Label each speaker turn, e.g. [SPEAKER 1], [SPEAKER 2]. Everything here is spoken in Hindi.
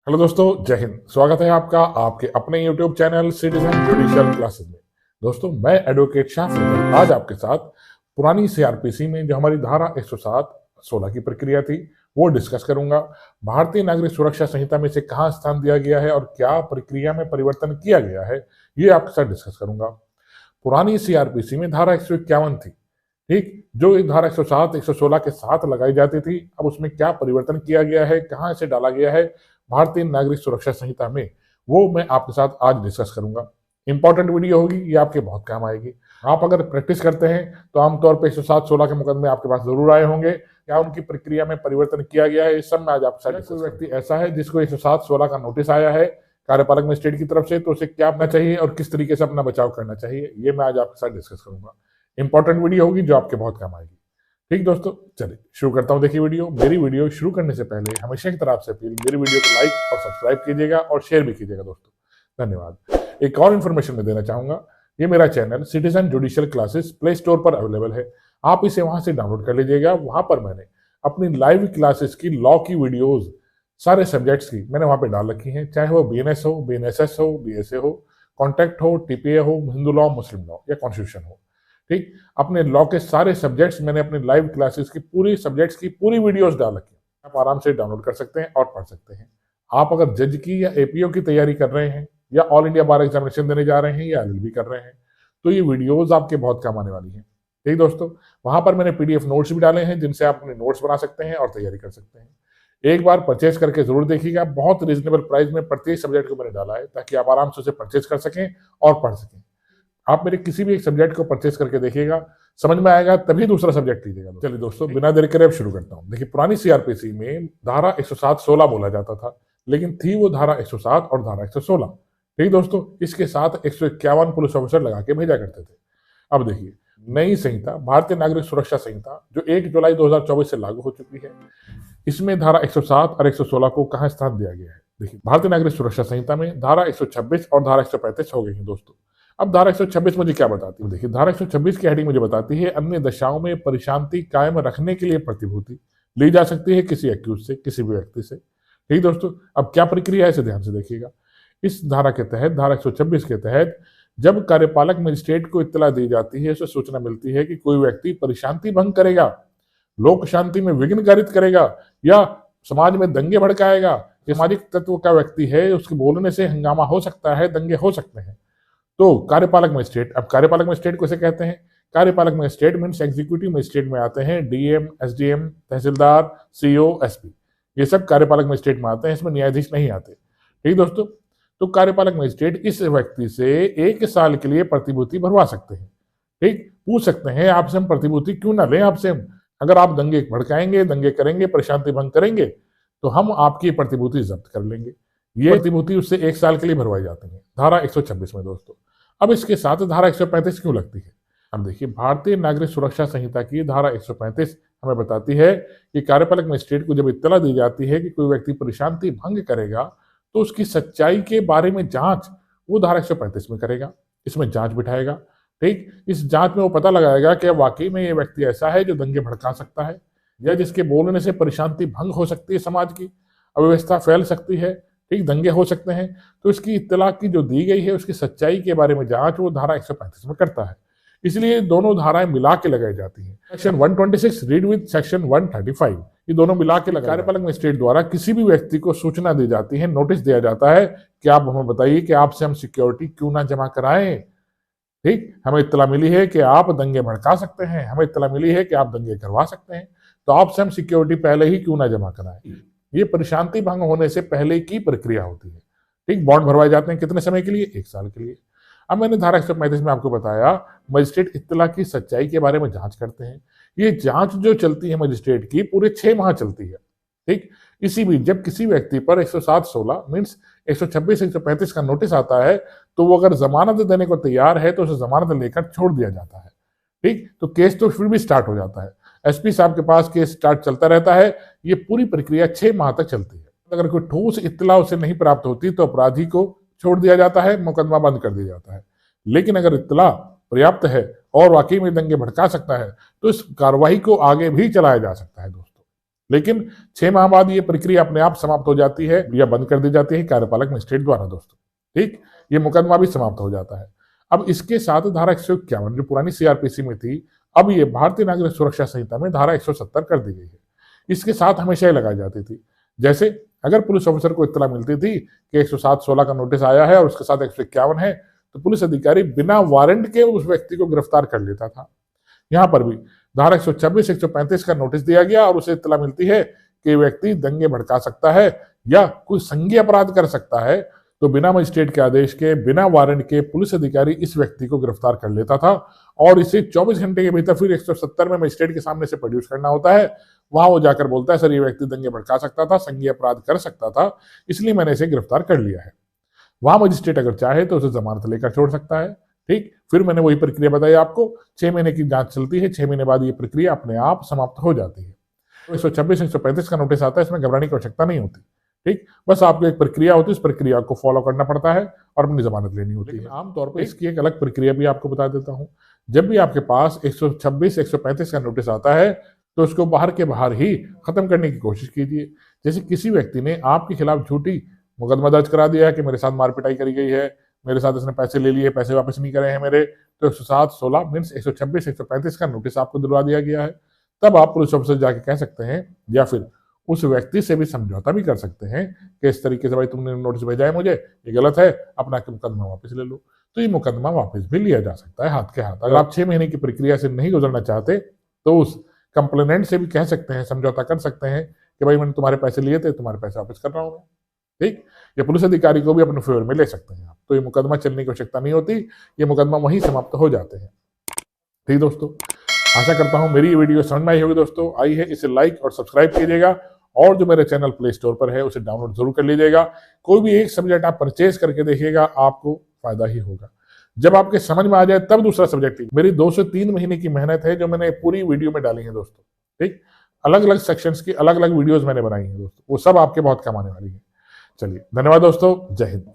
[SPEAKER 1] हेलो दोस्तों, जय हिंद। स्वागत है आपका आपके अपने YouTube channel citizen judicial classes में। दोस्तों, मैं एडवोकेट शाह फैसल आज आपके साथ पुरानी सीआरपीसी में जो हमारी धारा 107 16 की प्रक्रिया थी वो डिस्कस करूंगा। भारतीय नागरिक सुरक्षा संहिता में से कहाँ स्थान दिया गया है और क्या प्रक्रिया में परिवर्तन किया गया है, ये आपके साथ डिस्कस करूंगा। पुरानी सीआरपीसी में धारा 151 थी, ठीक, जो इस धारा 107 116 के साथ लगाई जाती थी। अब उसमें क्या परिवर्तन किया गया है, कहाँ इसे डाला गया है भारतीय नागरिक सुरक्षा संहिता में, वो मैं आपके साथ आज डिस्कस करूंगा। इंपॉर्टेंट वीडियो होगी, ये आपके बहुत काम आएगी। आप अगर प्रैक्टिस करते हैं तो आमतौर पर 107-16 के मुकदमे आपके पास जरूर आए होंगे। क्या उनकी प्रक्रिया में परिवर्तन किया गया है, इस सब में आज आपके साथ। कोई व्यक्ति ऐसा है जिसको 107-16 का नोटिस आया है कार्यपालक मजिस्ट्रेट की तरफ से, तो उसे क्या करना चाहिए और किस तरीके से अपना बचाव करना चाहिए, ये मैं आज आपके साथ डिस्कस करूंगा। इंपॉर्टेंट वीडियो होगी जो आपके बहुत काम आएगी। ठीक दोस्तों, चलिए शुरू करता हूं। देखिए मेरी वीडियो शुरू करने से पहले हमेशा की तरह आपसे अपील, मेरी वीडियो को लाइक और सब्सक्राइब कीजिएगा और शेयर भी कीजिएगा दोस्तों। धन्यवाद। एक और इन्फॉर्मेशन मैं देना चाहूंगा, ये मेरा channel citizen judicial classes play store पर अवेलेबल है। आप इसे वहां से डाउनलोड कर लीजिएगा। वहां पर मैंने अपनी लाइव क्लासेस की लॉ की वीडियोज सारे सब्जेक्ट्स की मैंने वहां पर डाल रखी हैं, चाहे वो बीएनएस हो, बीएनएसएस हो, बीएसए हो, कॉन्ट्रैक्ट हो, टीपीए हो, हिंदू लॉ, मुस्लिम लॉ या कॉन्स्टिट्यूशन हो। ठीक, अपने लॉ के सारे सब्जेक्ट्स मैंने अपने लाइव क्लासेस की पूरी सब्जेक्ट्स की पूरी वीडियोस डाल रखी है। आप आराम से डाउनलोड कर सकते हैं और पढ़ सकते हैं। आप अगर जज की या एपीओ की तैयारी कर रहे हैं या ऑल इंडिया बार एग्जामिनेशन देने जा रहे हैं या एलएलबी कर रहे हैं, तो ये वीडियोस आपके बहुत काम आने वाली हैं। ठीक दोस्तों, वहां पर मैंने पीडीएफ नोट्स भी डाले हैं जिनसे आप अपने नोट्स बना सकते हैं और तैयारी कर सकते हैं। एक बार परचेज करके जरूर देखिएगा। बहुत रीजनेबल प्राइस में प्रत्येक सब्जेक्ट को मैंने डाला है ताकि आप आराम से उसे परचेज कर सकें और पढ़ सकें। आप मेरे किसी भी एक सब्जेक्ट को परचेज करके देखिएगा, समझ में आएगा तभी दूसरा सब्जेक्ट लीजिएगा। चलिए दोस्तों, बिना देरी करे अब शुरू करता हूं। देखिए, पुरानी सीआरपीसी में धारा 107-16 बोला जाता था, लेकिन थी वो धारा 107 और धारा 116। ठीक दोस्तों, इसके साथ 151 पुलिस ऑफिसर लगा के भेजा करते थे। अब देखिए, नई संहिता भारतीय नागरिक सुरक्षा संहिता जो 1 जुलाई 2024 से लागू हो चुकी है, इसमें धारा 107 और 116 को कहां स्थान दिया गया है। देखिए, भारतीय नागरिक सुरक्षा संहिता में धारा 126 और धारा 135 हो गई है दोस्तों। अब धारा 126 मुझे क्या बताती है? देखिए, धारा 126 की हेडिंग मुझे बताती है, अन्य दशाओं में परिशांति कायम रखने के लिए प्रतिभूति ली जा सकती है किसी एक्यूज से, किसी भी व्यक्ति से। ठीक दोस्तों, अब क्या प्रक्रिया है इसे ध्यान से देखिएगा। इस धारा के तहत, धारा 126 के तहत, जब कार्यपालक मजिस्ट्रेट को इत्तला दी जाती है, उसे सूचना मिलती है कि कोई व्यक्ति परिशांति भंग करेगा, लोक शांति में विघ्न कारित करेगा या समाज में दंगे भड़काएगा, सामाजिक तत्व का व्यक्ति है, उसके बोलने से हंगामा हो सकता है, दंगे हो सकते हैं, तो कार्यपालक मजिस्ट्रेट। अब कार्यपालक मजिस्ट्रेट को इसे कहते हैं, कार्यपालक मजिस्ट्रेट मीन्स एग्जीक्यूटिव मजिस्ट्रेट में आते हैं डीएम, एसडीएम, तहसीलदार, सीओ, एसपी, ये सब कार्यपालक मजिस्ट्रेट में आते हैं, इसमें न्यायाधीश नहीं आते। ठीक दोस्तों, तो कार्यपालक मजिस्ट्रेट इस व्यक्ति से 1 साल के लिए प्रतिभूति भरवा सकते हैं। ठीक, पूछ सकते हैं आपसे हम प्रतिभूति क्यों ना लें आपसे, अगर आप दंगे भड़काएंगे, दंगे करेंगे, प्रशांति भंग करेंगे, तो हम आपकी प्रतिभूति जब्त कर लेंगे। ये प्रतिभूति उससे 1 साल के लिए भरवाई जाती है, धारा 126 में दोस्तों। अब इसके साथ धारा 135 क्यों लगती है? अब देखिए, भारतीय नागरिक सुरक्षा संहिता की धारा 135 हमें बताती है कि कार्यपालक मजिस्ट्रेट को जब इत्तला दी जाती है कि कोई व्यक्ति परिशांति भंग करेगा, तो उसकी सच्चाई के बारे में जांच वो धारा 135 में करेगा। इसमें जांच बिठाएगा। ठीक, इस जांच में वो पता लगाएगा कि वाकई में ये व्यक्ति ऐसा है जो दंगे भड़का सकता है या जिसके बोलने से परिशांति भंग हो सकती है, समाज की अव्यवस्था फैल सकती है, ठीक, दंगे हो सकते हैं। तो इसकी इत्तला की जो दी गई है उसकी सच्चाई के बारे में जांच वो धारा 135 में करता है। इसलिए दोनों धाराएं मिला के लगाई जाती हैं। सेक्शन 126 रीड विद सेक्शन 135, ये दोनों मिला के लगाए। कार्यपालक मजिस्ट्रेट द्वारा किसी भी व्यक्ति को सूचना दी जाती है, नोटिस दिया जाता है कि आप हमें बताइए कि आपसे हम सिक्योरिटी क्यों ना जमा कराएं। ठीक, हमें इत्तला मिली है कि आप दंगे भड़का सकते हैं, हमें इत्तला मिली है कि आप दंगे करवा सकते हैं, तो आपसे हम सिक्योरिटी पहले ही क्यों ना जमा कराएं। ये परिशांति भंग होने से पहले की प्रक्रिया होती है। ठीक, बॉन्ड भरवाए जाते हैं कितने समय के लिए? 1 साल के लिए। अब मैंने धारा 135 में आपको बताया, मजिस्ट्रेट इत्तला की सच्चाई के बारे में जांच करते हैं। ये जांच जो चलती है मजिस्ट्रेट की, पूरे 6 माह चलती है। ठीक, इसी बीच जब किसी व्यक्ति पर 107-16 मीन्स 126-135 का नोटिस आता है, तो वो अगर जमानत देने को तैयार है तो उसे जमानत लेकर छोड़ दिया जाता है। ठीक, तो केस तो फिर भी स्टार्ट हो जाता है, एसपी साहब के पास केस स्टार्ट चलता रहता है। ये पूरी प्रक्रिया 6 माह तक चलती है। अगर कोई ठोस इत्तला उसे नहीं प्राप्त होती तो अपराधी को छोड़ दिया जाता है, मुकदमा बंद कर दिया जाता है। लेकिन अगर इत्तला पर्याप्त है और वाकई में दंगे भड़का सकता है, तो इस कार्रवाई को आगे भी चलाया जा सकता है दोस्तों। लेकिन 6 माह बाद ये प्रक्रिया अपने आप समाप्त हो जाती है या बंद कर दी जाती है कार्यपालक मजिस्ट्रेट द्वारा दोस्तों। ठीक, ये मुकदमा भी समाप्त हो जाता है। अब इसके साथ धारा 151 जो पुरानी सीआरपीसी में थी, अब ये भारतीय नागरिक सुरक्षा संहिता में धारा 170 कर दी गई है। इसके साथ हमेशा ही लगाई जाती थी। जैसे अगर पुलिस ऑफिसर को इत्तला मिलती थी कि 107-16 का नोटिस आया है और उसके साथ 151 है, तो पुलिस अधिकारी बिना वारंट के उस व्यक्ति को गिरफ्तार कर लेता था। यहाँ पर भी धारा 126-135 का नोटिस दिया गया और उसे इत्तला मिलती है कि व्यक्ति दंगे भड़का सकता है या कोई संज्ञेय अपराध कर सकता है, तो बिना मजिस्ट्रेट के आदेश के, बिना वारंट के पुलिस अधिकारी इस व्यक्ति को गिरफ्तार कर लेता था और इसे 24 घंटे के भीतर फिर 170 में मजिस्ट्रेट के सामने से प्रोड्यूस करना होता है। वहां वो जाकर बोलता है, सर ये व्यक्ति दंगे भड़का सकता था, संज्ञेय अपराध कर सकता था, इसलिए मैंने इसे गिरफ्तार कर लिया है। वहां मजिस्ट्रेट अगर चाहे तो उसे जमानत लेकर छोड़ सकता है। ठीक, फिर मैंने वही प्रक्रिया बताई आपको, 6 महीने की जांच चलती है, 6 महीने बाद ये प्रक्रिया अपने आप समाप्त हो जाती है। 126-135 का नोटिस आता है, इसमें घबराने की आवश्यकता नहीं होती। ठीक, बस आपको एक प्रक्रिया होती है, इस प्रक्रिया को फॉलो करना पड़ता है और अपनी जमानत लेनी होती है। आमतौर पर इसकी एक अलग प्रक्रिया भी आपको बता देता हूं। जब भी आपके पास 126-135 का नोटिस आता है तो उसको बाहर के बाहर ही खत्म करने की कोशिश कीजिए। जैसे किसी व्यक्ति ने आपके खिलाफ झूठी मुकदमा दर्ज करा दिया है कि मेरे साथ मारपिटाई करी गई है, मेरे साथ इसने पैसे ले लिए, पैसे वापस नहीं करे हैं मेरे, तो 107-16 मीन्स 126-135 का नोटिस आपको दिलवा दिया गया है। तब आप पुलिस ऑफिसर जाके कह सकते हैं या फिर उस व्यक्ति से भी समझौता भी कर सकते हैं कि इस तरीके से भाई तुमने नोटिस भेजा है मुझे, ये गलत है, अपना मुकदमा वापस ले लो। तो ये मुकदमा वापस भी लिया जा सकता है हाथ के हाथ। अगर आप 6 महीने की प्रक्रिया से नहीं गुजरना चाहते तो उस कंप्लेनेंट से भी कह सकते हैं, समझौता कर सकते हैं कि भाई मैंने तुम्हारे पैसे लिए थे, तुम्हारे पैसे वापस कर रहा हूँ मैं। ठीक, या पुलिस अधिकारी को भी अपने फेवर में ले सकते हैं आप। तो ये मुकदमा चलने की आवश्यकता नहीं होती, ये मुकदमा वहीं समाप्त हो जाते हैं। ठीक दोस्तों, आशा करता हूं मेरी ये वीडियो समझ में आई होगी दोस्तों। आई है, इसे लाइक और सब्सक्राइब कीजिएगा और जो मेरे चैनल प्ले स्टोर पर है उसे डाउनलोड जरूर कर लीजिएगा। कोई भी एक सब्जेक्ट आप परचेज करके देखिएगा, आपको फायदा ही होगा। जब आपके समझ में आ जाए तब दूसरा सब्जेक्ट लीजिए। मेरी 2 से 3 महीने की मेहनत है जो मैंने पूरी वीडियो में डाली है दोस्तों। ठीक, अलग अलग सेक्शंस की अलग अलग वीडियोज मैंने बनाई है दोस्तों, वो सब आपके बहुत काम आने वाली है। चलिए, धन्यवाद दोस्तों, जय हिंद।